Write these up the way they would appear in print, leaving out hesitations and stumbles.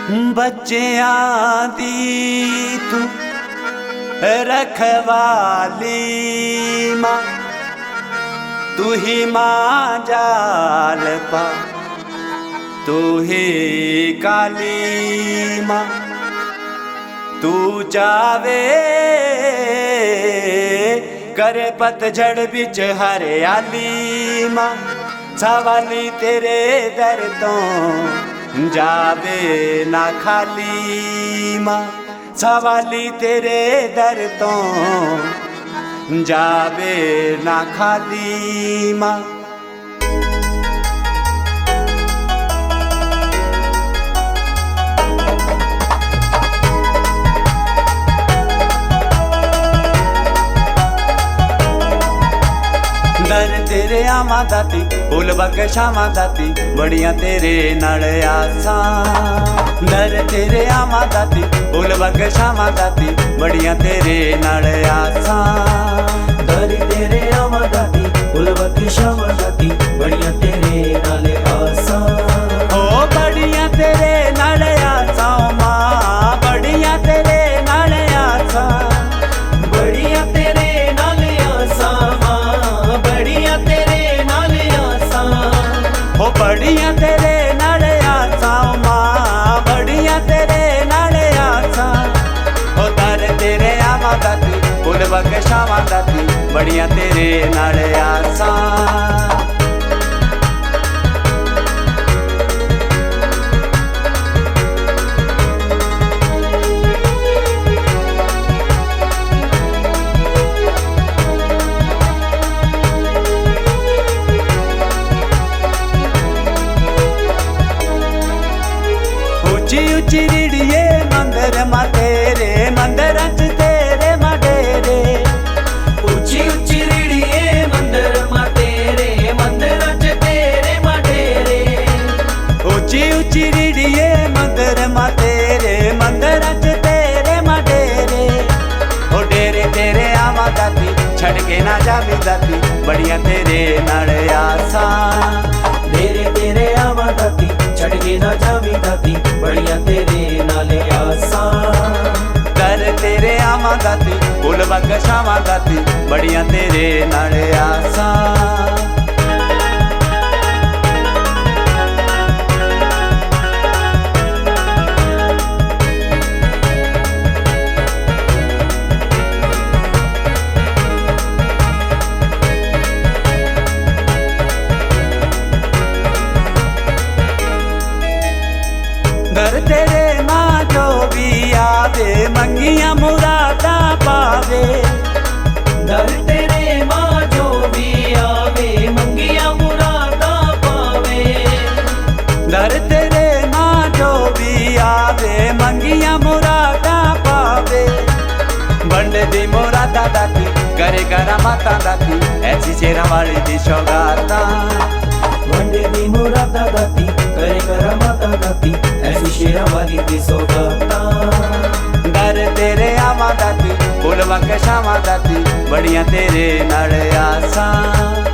बच्चियां दी तू रखवाली मां, तू ही मां जाल पा, तू ही काली मां। तू चावे करे पतझड़ बिच हरियाली मां, सवाली तेरे दर तो जावे ना खाली मां, सवाली तेरे दर तो जावे ना खाली मां। दर तेरे आवा दाती, फूल बख्शावां दाती, बड़ियां तेरे नाल आसां। दर तेरे आवा दाती, फूल बख्शावां दाती, बड़ियां तेरे नाल आसां। दर तेरे आवा दाती, फूल बख्शावां दाती, बड़ियां तेरे नाल आसां। ओ बड़ियां तेरे नाल आसां मां, बड़ियां तेरे नाल आसां, बड़ियां तेरे नाल आसां मां, बड़ियां तेरे नाल आसां। ओ बड़ियां तेरे नाल आसां मां, बड़ियां तेरे नाल आसां। ओ दर तेरे आवा दाती, फूल बख्शावां दाती, बड़ियां तेरे नाल आसां। ऊंची ऊंची रीड़िए मंदिर मां तेरे, मंदिर च तेरे मां डेरे। ऊंची ऊंची रीड़िए मंदिर मां तेरे, मंदिर च तेरे मां डेरे। ऊंची ऊंची रीड़िए मंदिर मां तेरे, मंदिर च तेरे मां डेरे। ओ डेरे तेरे आवा दाती, छड़ के ना जावी दाती, बड़ियां तेरे नाल आसां। डेरे तेरे आवा दाती, छड़ के ना जावी दाती, बड़ियां तेरे नाल आसां। दर तेरे आवा दाती, फूल बख्शावां दाती, बड़ियां तेरे नाल आसां। दर तेरे मां जो भी आवे, मंगियां मुरादा पावे। दर तेरे मां जो भी आवे, मंगियां मुरादा पावे। दर तेरे मां जो भी आवे, मंगियां मुरादा पावे। बंड दी मुरादा दाती, करे करा माता दाती, ऐसी शेरां वाली दी सौगातां। वंडे दी मुरादा दाती, करे करा माता दाती, ऐसी शेरां वाली दी सौगातां। दर तेरे आवा दाती, फूल बख्शावां दाती, बड़ियां तेरे नाल आसां।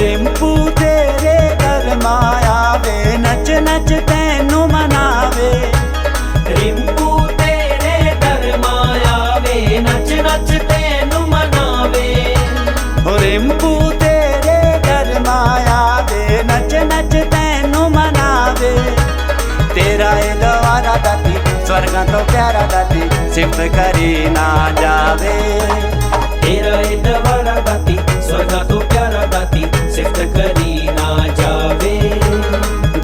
रिंपू तेरे घर मां आवे, नच नच तैनू मनावे। रिंपू तेरे घर मां आवे, नच नच तैनू मनावे। ओ रिंपू तेरे घर मां आवे, नच नच तैनू मनावे। तेरा ए द्वारा दाती, स्वर्गां तो प्यारा दाती, सिफत करी ना जावे। तेरा ए द्वारा दाती, स्वर्गां तो प्यारा दाती, सिफत करी ना जावे।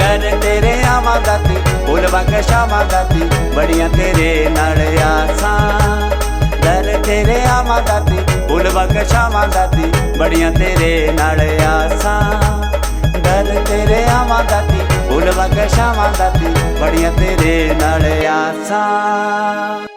दर तेरे आवा दाती, फूल बख्शावां दाती, बड़ियां तेरे नाल आसां। दर तेरे आवा दाती, फूल बख्शावां दाती, बड़ियां तेरे नाल आसां। दर तेरे आवा दाती, फूल बख्शावां दाती, बड़ियां तेरे नाल आसां।